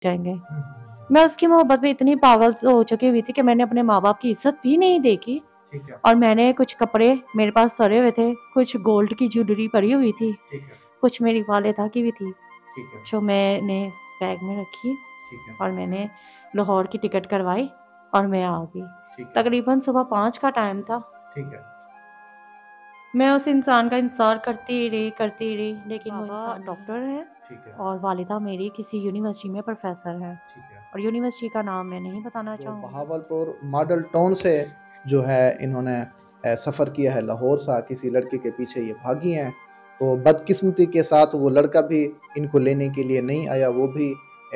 जाएंगे। मैं उसकी मोहब्बत में इतनी पागल हो चुकी हुई थी कि मैंने अपने माँ बाप की इज्जत भी नहीं देखी। ठीक है। और मैंने कुछ कपड़े मेरे पास पड़े हुए थे, कुछ गोल्ड की ज्वेलरी पड़ी हुई थी, ठीक है। कुछ मेरी वालिदा की भी थी, ठीक है। जो मैंने बैग में रखी ठीक है। और मैंने लाहौर की टिकट करवाई और मैं आ गई। ठीक है। तकरीबन सुबह 5 का टाइम था। ठीक है। मैं उस इंसान का इंतज़ार करती रही, लेकिन वो इंसान डॉक्टर है ठीक है। और वालिदा मेरी किसी यूनिवर्सिटी में प्रोफेसर है। ठीक है। और यूनिवर्सिटी का नाम मैं नहीं बताना जो चाहूँगी। बहावलपुर मॉडल टाउन से जो है इन्होंने सफ़र किया है लाहौर सा, किसी लड़के के पीछे ये भागी हैं। तो बदकिस्मती के साथ वो लड़का भी इनको लेने के लिए नहीं आया, वो भी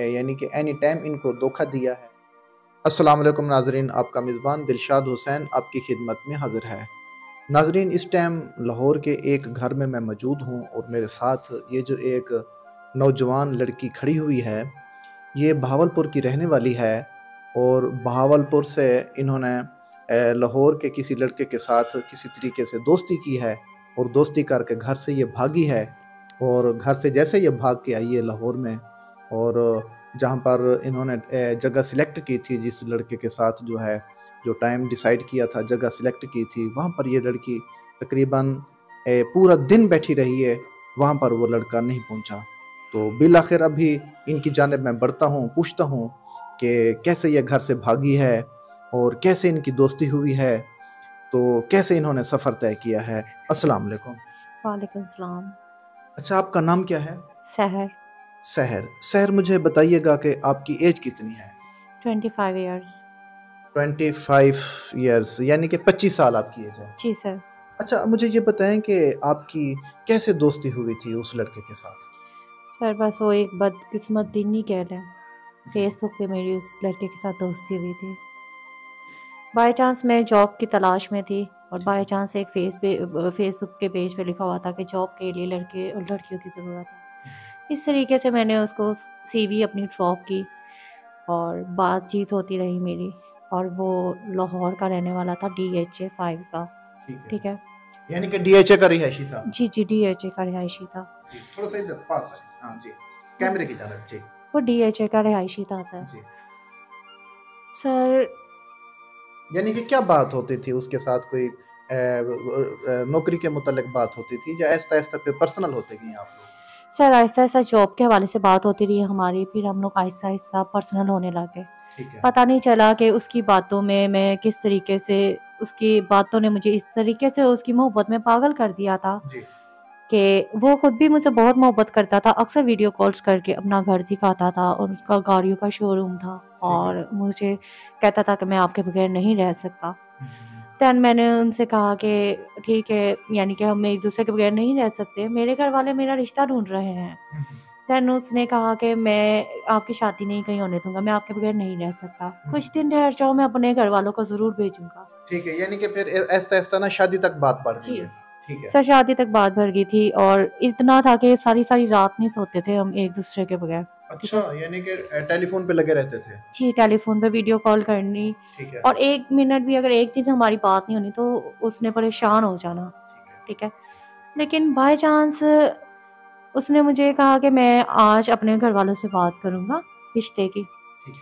यानी कि एनी टाइम इनको धोखा दिया है। अस्सलाम वालेकुम नाजरीन, आपका मेज़बान दिलशाद हुसैन आपकी खिदमत में हाजिर है। नाजरीन, इस टाइम लाहौर के एक घर में मैं मौजूद हूँ और मेरे साथ ये जो एक नौजवान लड़की खड़ी हुई है, ये बहावलपुर की रहने वाली है और बहावलपुर से इन्होंने लाहौर के किसी लड़के के साथ किसी तरीके से दोस्ती की है और दोस्ती करके घर से ये भागी है। और घर से जैसे ये भाग के आई है लाहौर में, और जहाँ पर इन्होंने जगह सिलेक्ट की थी, जिस लड़के के साथ जो है जो टाइम डिसाइड किया था, जगह सिलेक्ट की थी, वहाँ पर ये लड़की तकरीबन पूरा दिन बैठी रही है, वहाँ पर वो लड़का नहीं पहुँचा। तो बिल आखिर अभी इनकी जानिब मैं बढ़ता हूँ, पूछता हूँ कि कैसे ये घर से भागी है और कैसे इनकी दोस्ती हुई है, तो कैसे इन्होंने सफ़र तय किया है। अस्सलाम वालेकुम। वालेकुम सलाम। अच्छा, आपका नाम क्या है? सहर। सहर। सहर, मुझे बताइएगा कि आपकी एज कितनी है? 25 इयर्स। 25 ईयर्स, यानी कि 25 साल आपकी एज है। जी सर। अच्छा, मुझे ये बताएं कि आपकी कैसे दोस्ती हुई थी उस लड़के के साथ? सर बस वो एक बदकिस्मत दिन ही कह लें, जी। फेसबुक पे मेरी उस लड़के के साथ दोस्ती हुई थी। बाय चांस मैं जॉब की तलाश में थी और बाय चांस एक फेसबुक के पेज पे लिखा हुआ था कि जॉब के लिए लड़के और लड़कियों की ज़रूरत है। इस तरीके से मैंने उसको सीवी अपनी ड्रॉप की और बातचीत होती रही मेरी। और वो लाहौर का रहने वाला था, DHA 5 का। ठीक है। यानी कि डीएचए का रिहायशी था। जी जी, DHA का रिहायशी था। जी, थोड़ा सा इधर पास है। हाँ जी, कैमरे की तरफ। जी। वो DHA का रिहायशी था सर। जी। सर यानी कि क्या बात होती थी उसके साथ? कोई नौकरी के मुतालिक बात होती थी या ऐसा ऐसा पे पर्सनल होते गए आप लोग? सर ऐसा ऐसा जॉब के हवाले से बात होती रही हमारी, फिर हम लोग आहिस्ता आहिस्ता पर्सनल होने लगे। ठीक है। पता नहीं चला कि उसकी बातों में मैं किस तरीके से, उसकी बातों ने मुझे इस तरीके से उसकी मोहब्बत में पागल कर दिया था जी। कि वो खुद भी मुझसे बहुत मोहब्बत करता था। अक्सर वीडियो कॉल्स करके अपना घर दिखाता था और उसका गाड़ियों का शोरूम था ठीक है। और मुझे कहता था कि मैं आपके बगैर नहीं रह सकता। हम्म। दैन मैंने उनसे कहा कि ठीक है, यानी कि हम एक दूसरे के बगैर नहीं रह सकते, मेरे घर वाले मेरा रिश्ता ढूंढ रहे हैं। दैन उसने कहा कि मैं आपकी शादी नहीं कहीं होने दूंगा, मैं आपके बगैर नहीं रह सकता, कुछ दिन ठहर जाओ, मैं अपने घर वालों को ज़रूर भेजूंगा। ठीक है, यानी कि फिर ऐसा ऐसा ना शादी तक बात बढ़ गई जी है। ठीक है। सर, शादी तक बात भर गई थी और इतना था कि सारी सारी रात नहीं सोते थे हम एक दूसरे के बगैर। ठीक अच्छा, है। यानी कि टेलीफोन पे लगे रहते थे। जी, टेलीफोन पे वीडियो कॉल करनी ठीक है। और 1 मिनट भी अगर एक दिन हमारी बात नहीं होनी तो उसने परेशान हो जाना। ठीक है। लेकिन बाय चांस उसने मुझे कहा कि मैं आज अपने घर वालों से बात करूंगा रिश्ते की, ठीक है।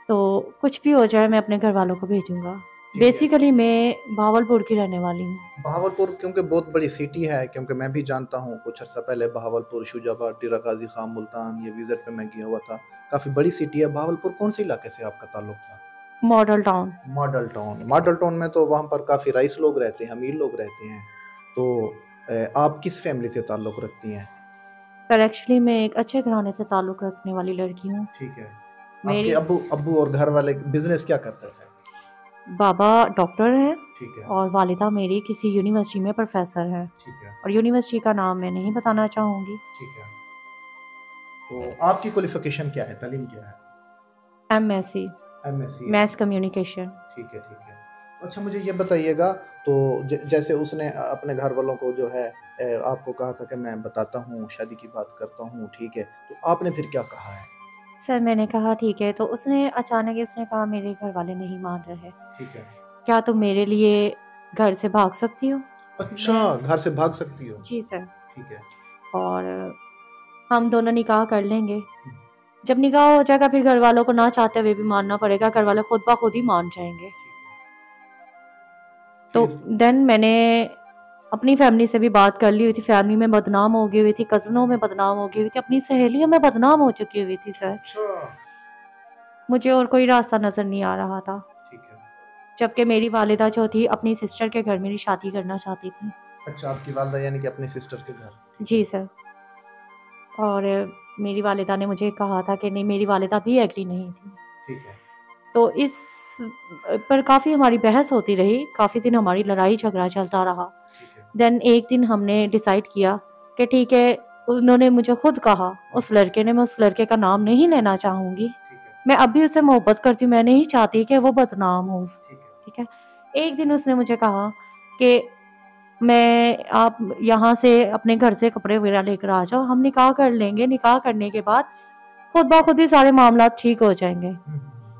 तो कुछ भी हो जाए मैं अपने घर वालों को भेजूंगा। ठीक है। बेसिकली मैं भावलपुर की रहने वाली हूँ। बहावलपुर क्योंकि बहुत बड़ी सिटी है, क्योंकि मैं भी जानता हूँ, कुछ अर्सा पहले बहावलपुर, शुजाबाद, टीरा गाजी खान, मुल्तान, ये विजिट पे मैं गया हुआ था। काफ़ी बड़ी सिटी है बहावलपुर। कौन से इलाके से आपका ताल्लुक था? Model town. Model town. Model town में तो वहाँ पर काफ़ी राइस लोग रहते हैं, अमीर लोग रहते हैं। तो आप किस फैमिली से ताल्लुक़ रखती हैं? पर एक्चुअली मैं एक अच्छे घराने से ताल्लुक़ रखने वाली लड़की हूँ। ठीक है। आपके मेरी अब्बू अब्बू और घर वाले बिजनेस क्या करते थे? बाबा डॉक्टर हैं ठीक है। और वालिदा मेरी किसी यूनिवर्सिटी में प्रोफेसर है। ठीक है। और यूनिवर्सिटी का नाम मैं नहीं बताना चाहूँगी। ठीक है। तो आपकी क्वालिफिकेशन क्या है, तालीम क्या है? MSc MSc। Mess communication. ठीक है। ठीक है। अच्छा, मुझे ये बताइएगा, तो जैसे उसने अपने घर वालों को जो है आपको कहा था कि मैं बताता हूँ, शादी की बात करता हूँ, ठीक है, तो आपने फिर क्या कहा है? सर मैंने कहा ठीक है, तो उसने अचानक ही उसने कहा मेरे घर वाले नहीं मान रहे, ठीक है। क्या तुम मेरे लिए घर से भाग सकती हो? अच्छा, मैं घर से भाग सकती हो? जी सर। ठीक है। और हम दोनों निकाह कर लेंगे। जब निकाह हो जाएगा फिर घर वालों को ना चाहते हुए भी मानना पड़ेगा, घर वाले खुद ब खुद ही मान जाएंगे। तो फिर देन मैंने अपनी फैमिली से भी बात कर ली हुई थी, फैमिली में बदनाम हो गई हुई थी, कज़नों में बदनाम हो गई हुई थी, अपनी सहेलियों में बदनाम हो चुकी हुई थी सर। अच्छा, मुझे और कोई रास्ता नज़र नहीं आ रहा था, ठीक है। जबकि मेरी वालिदा जो थी अपनी सिस्टर के घर मेरी शादी करना चाहती थी। अच्छा, आपकी वालदा यानी कि अपने सिस्टर के घर, ठीक जी है। सर। और मेरी वालिदा ने मुझे कहा था कि नहीं, मेरी वालिदा भी एग्री नहीं थी। ठीक है। तो इस पर काफ़ी हमारी बहस होती रही, काफ़ी दिन हमारी लड़ाई झगड़ा चलता रहा। ठीक है। देन एक दिन हमने डिसाइड किया कि ठीक है, उन्होंने मुझे खुद कहा, उस लड़के ने, मैं उस लड़के का नाम नहीं लेना चाहूँगी, ठीक है। मैं अब भी उससे मोहब्बत करती हूँ, मैं नहीं चाहती कि वो बदनाम हो। ठीक है। ठीक है। एक दिन उसने मुझे कहा कि आप यहाँ से अपने घर से कपड़े वगैरह लेकर आ जाओ, हम निकाह कर लेंगे, निकाह करने के बाद खुद ब खुद ही सारे मामला ठीक हो जाएंगे।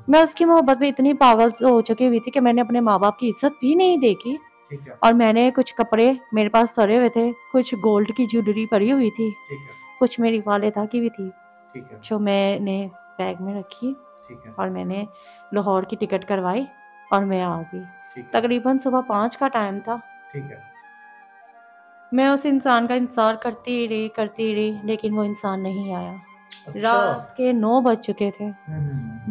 मैं उसकी मोहब्बत में इतनी पागल हो चुकी हुई थी कि मैंने अपने माँ बाप की इज्जत भी नहीं देखी। ठीक है। और मैंने कुछ कपड़े मेरे पास पड़े हुए थे, कुछ गोल्ड की ज्वेलरी पड़ी हुई थी, ठीक है। कुछ मेरी वालिदा की भी थी, ठीक है। जो मैंने बैग में रखी ठीक है। और मैंने लाहौर की टिकट करवाई और मैं आ गई। ठीक है। तकरीबन सुबह 5 का टाइम था। ठीक है। मैं उस इंसान का इंतज़ार करती रही, लेकिन वो इंसान नहीं आया। अच्छा। रात के 9 बज चुके थे,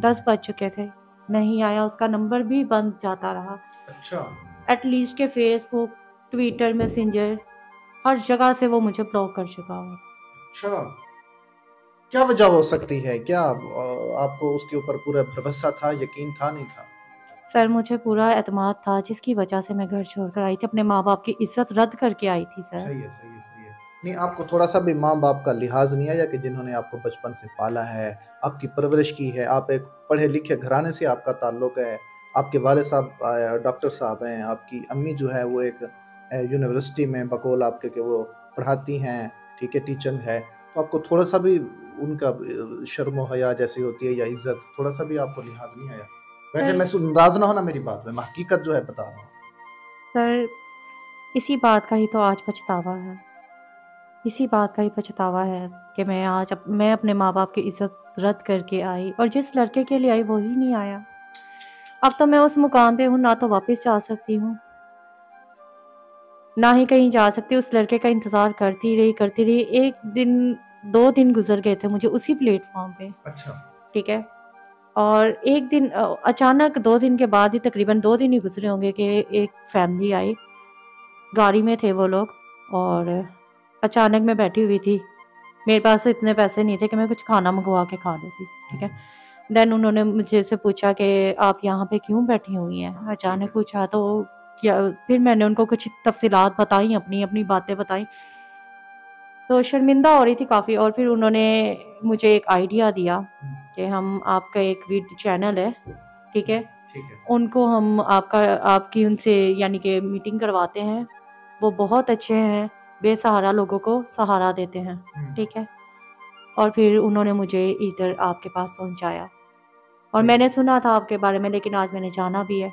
10 बज चुके थे, नहीं आया, उसका नंबर भी बंद जाता रहा। अच्छा। एटलीस्ट के फेसबुक, ट्विटर, मैसेंजर, हर जगह से वो मुझे ब्लॉक कर चुका हो। अच्छा, क्या वजह हो सकती है? क्या आपको उसके ऊपर पूरा भरोसा था, यकीन था, नहीं था? सर मुझे पूरा एतमाद था, जिसकी वजह से मैं घर छोड़कर आई थी, अपने माँ बाप की इज्जत रद्द करके आई थी सर। सही है, सही है, सही है। नहीं, आपको थोड़ा-सा भी माँ-बाप का लिहाज़ नहीं आया कि जिन्होंने आपको बचपन से पाला है, आपकी परवरिश की है, आप एक पढ़े-लिखे घराने से आपका ताल्लुक है, आपके वाले साहब डॉक्टर साहब हैं, आपकी अम्मी जो है वो एक यूनिवर्सिटी में बकौल आपके के वो पढ़ाती हैं, ठीक है, टीचर है। तो आपको थोड़ा-सा भी उनका शर्म और हया जैसी होती है या इज़्ज़त, थोड़ा-सा भी आपको लिहाज़ नहीं आया? वैसे सर नाराज़ ना होना मेरी बात में, मैं हकीकत जो है बता रहा हूँ। सर इसी बात का ही तो आज पछतावा है। इसी बात का ही पछतावा है कि मैं अपने माँ बाप की इज्जत रद्द करके आई और जिस लड़के के लिए आई वो ही नहीं आया। अब तो मैं उस मुकाम पे हूँ, ना तो वापस जा सकती हूँ, ना ही कहीं जा सकती। उस लड़के का इंतज़ार करती रही। 1 दिन 2 दिन गुज़र गए थे मुझे उसी प्लेटफ़ॉर्म पे, अच्छा। ठीक है? और एक दिन अचानक 2 दिन के बाद ही, तकरीबन 2 दिन ही गुज़रे होंगे, कि एक फैमिली आई, गाड़ी में थे वो लोग, और अचानक मैं बैठी हुई थी। मेरे पास तो इतने पैसे नहीं थे कि मैं कुछ खाना मँगवा के खा लेती, ठीक है? देन उन्होंने मुझे से पूछा कि आप यहाँ पे क्यों बैठी हुई हैं? ठीक अचानक है। पूछा तो क्या, फिर मैंने उनको कुछ तफ़सीलात बताई, अपनी बातें बताई। तो शर्मिंदा हो रही थी काफ़ी, और फिर उन्होंने मुझे एक आइडिया दिया कि हम आपका एक चैनल है, ठीक है? ठीक है। उनको हम आपकी उनसे यानी कि मीटिंग करवाते हैं। वो बहुत अच्छे हैं, बेसहारा लोगों को सहारा देते हैं, ठीक है? और फिर उन्होंने मुझे इधर आपके पास पहुँचाया, और सही मैंने है। सुना था आपके बारे में, लेकिन आज मैंने जाना भी है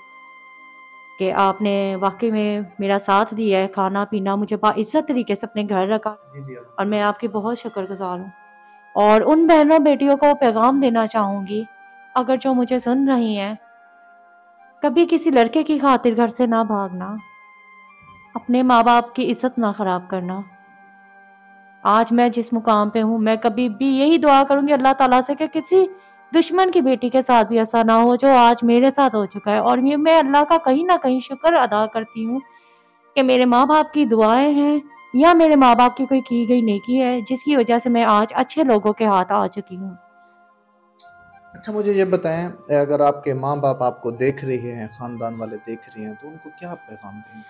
कि आपने वाक़ई में मेरा साथ दिया है, खाना-पीना, मुझे बाइज़्ज़त तरीके से अपने घर रखा, जी, जी, और मैं अल्हम्दुलिल्लाह। आपकी बहुत शुक्रगुज़ार हूँ। और उन बहनों-बेटियों को पैगाम देना चाहूँगी, अगर जो मुझे सुन रही हैं, कभी किसी लड़के की खातिर घर से ना भागना, अपने माँ-बाप की इज़्ज़त ना ख़राब करना। आज मैं जिस मुकाम पे हूँ, मैं कभी भी यही दुआ करूँगी अल्लाह ताला से कि किसी दुश्मन की बेटी के साथ भी ऐसा ना हो जो आज मेरे साथ हो चुका है। और ये मैं अल्लाह का कहीं न कहीं शुक्र अदा करती हूँ कि मेरे माँ-बाप की दुआएँ हैं, या मेरे माँ-बाप की कोई की गई नेकी है, जिसकी वज़ह से मैं आज अच्छे लोगों के हाथ आ चुकी हूँ। अच्छा, मुझे ये बताएँ, अगर आपके माँ-बाप आपको देख रहे हैं, ख़ानदान वाले देख रहे हैं, तो उनको क्या पैगाम देंगे?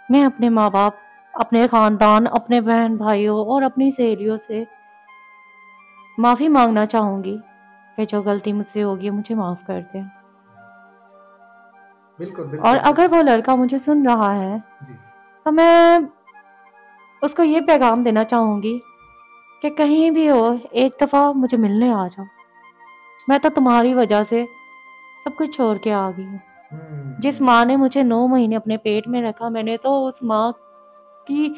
मैं अपने माँ-बाप, अपने ख़ानदान, अपने बहन-भाइयों और अपनी सहेलियों से माफ़ी माँगना चाहूँगी कि जो गलती मुझसे होगी मुझे माफ़ कर दें। बिल्कुल, और बिल्कुल, अगर बिल्कुल। वो लड़का मुझे सुन रहा है, जी। तो मैं उसको ये पैगाम देना चाहूँगी कि कहीं भी हो, एक दफ़ा मुझे मिलने आ जाओ। मैं तो तुम्हारी वज़ह से सब कुछ छोड़ के आ गई हूँ। जिस हुँ। माँ ने मुझे 9 महीने अपने पेट में रखा, मैंने तो उस की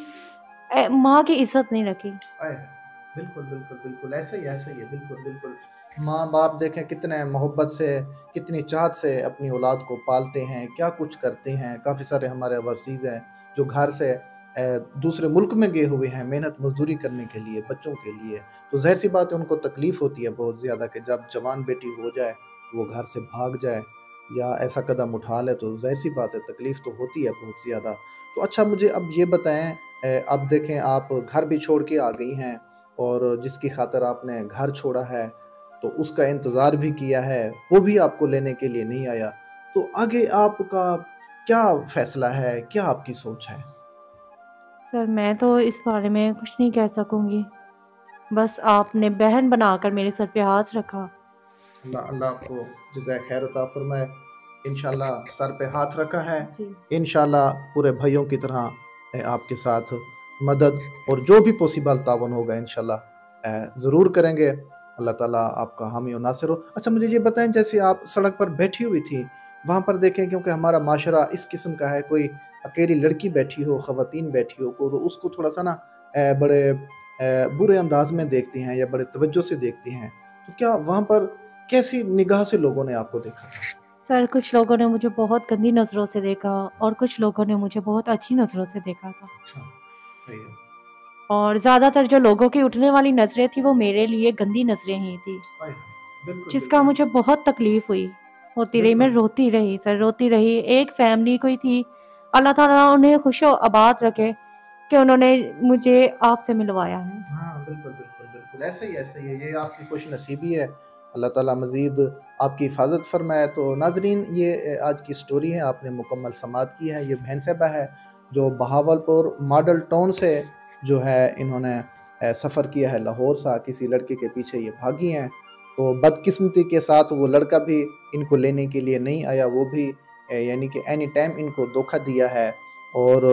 माँ की इज़्ज़त नहीं रखी। आय हाय! बिल्कुल, बिल्कुल, बिल्कुल, ऐसा ही है, बिल्कुल, बिल्कुल। माँ बाप देखें कितने मोहब्बत से, कितनी चाहत से अपनी औलाद को पालते हैं, क्या कुछ करते हैं। काफ़ी सारे हमारे ओवरसीज़ हैं जो घर से दूसरे मुल्क में गए हुए हैं मेहनत मजदूरी करने के लिए, बच्चों के लिए। तो ज़ाहिर सी बात है उनको तकलीफ़ होती है बहुत ज़्यादा कि जब जवान बेटी हो जाए वो घर से भाग जाए या ऐसा कदम उठा ले, तो ज़ाहिर सी बात है तकलीफ़ तो होती है बहुत ज़्यादा। तो अच्छा मुझे अब ये बताएं, अब देखें आप घर भी छोड़ के आ गई हैं और जिसकी खातिर आपने घर छोड़ा है तो उसका इंतज़ार भी किया है, वो भी आपको लेने के लिए नहीं आया। तो आगे आपका क्या फ़ैसला है? क्या आपकी सोच है? सर मैं तो इस बारे में कुछ नहीं कह सकूँगी। बस आपने बहन बनाकर मेरे सर पे हाथ रखा। अल्लाह अल्लाह आपको जज़ाए खैर अता फ़रमाए। इंशाअल्लाह सर पे हाथ रखा है, जी। इंशाअल्लाह पूरे भाइयों की तरह आपके साथ मदद और जो भी पॉसिबल तावन होगा इंशाअल्लाह ज़रूर करेंगे। अल्लाह ताला आपका हामी और नासिर हो। अच्छा मुझे ये बताएँ, जैसे आप सड़क पर बैठी हुई थी, वहाँ पर देखें क्योंकि हमारा माशरा इस किस्म का है, कोई अकेली लड़की बैठी हो, ख़वातीन बैठी हो, तो उसको थोड़ा-सा ना बड़े बुरे अंदाज़ में देखते हैं या बड़े तवज्जो से देखते हैं। तो क्या वहाँ पर कैसी निगाह से लोगों ने आपको देखा था? सर कुछ लोगों ने मुझे बहुत गंदी नज़रों से देखा और कुछ लोगों ने मुझे बहुत अच्छी नज़रों से देखा था। अच्छा, सही है। और ज़्यादातर जो लोगों की उठने वाली नज़रें थी वो मेरे लिए गंदी नज़रें ही थी, हाय! बिल्कुल, जिसका बिल्कुल। मुझे बहुत तकलीफ़ हुई। होती रही, मैं बिल्कुल। रोती रही सर, रोती रही। एक फ़ैमिली कोई थी, अल्लाह ताला उन्हें खुश-ओ-आबाद रखे कि उन्होंने मुझे आपसे मिलवाया है। हाँ, बिल्कुल, बिल्कुल, बिल्कुल। ऐसे ही है। ये आपकी खुशनसीबी है। अल्लाह ताला मज़ीद आपकी हिफ़ाज़त फ़रमाए। तो नाज़रीन ये आज की स्टोरी है, आपने मुकम्मल समाअत की है। ये बहन साहिबा है जो बहावलपुर मॉडल टाउन से जो है इन्होंने सफ़र किया है लाहौर सा, किसी लड़के के पीछे ये भागी हैं। तो बदकिस्मती के साथ वो लड़का भी इनको लेने के लिए नहीं आया, वो भी यानी कि एनी टाइम इनको धोखा दिया है। और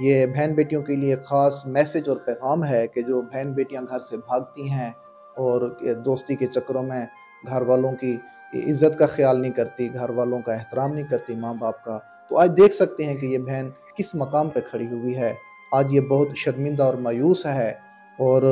ये बहन-बेटियों के लिए ख़ास मैसेज और पैगाम है कि जो बहन-बेटियाँ घर से भागती हैं और दोस्ती के चक्करों में घर वालों की इज़्ज़त का ख़्याल नहीं करती, घर वालों का एहतराम नहीं करती, माँ-बाप का। तो आज देख सकते हैं कि ये बहन किस मकाम पे खड़ी हुई है। आज ये बहुत शर्मिंदा और मायूस है और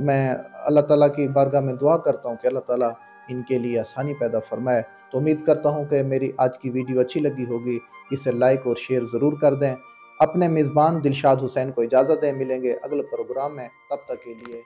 मैं अल्लाह ताला की बारगाह में दुआ करता हूँ कि अल्लाह ताला इनके लिए आसानी पैदा फ़रमाए। तो उम्मीद करता हूँ कि मेरी आज की वीडियो अच्छी लगी होगी। इसे लाइक और शेयर ज़रूर कर दें। अपने मेज़बान दिलशाद हुसैन को इजाज़त दें, मिलेंगे अगले प्रोग्राम में, तब तक के लिए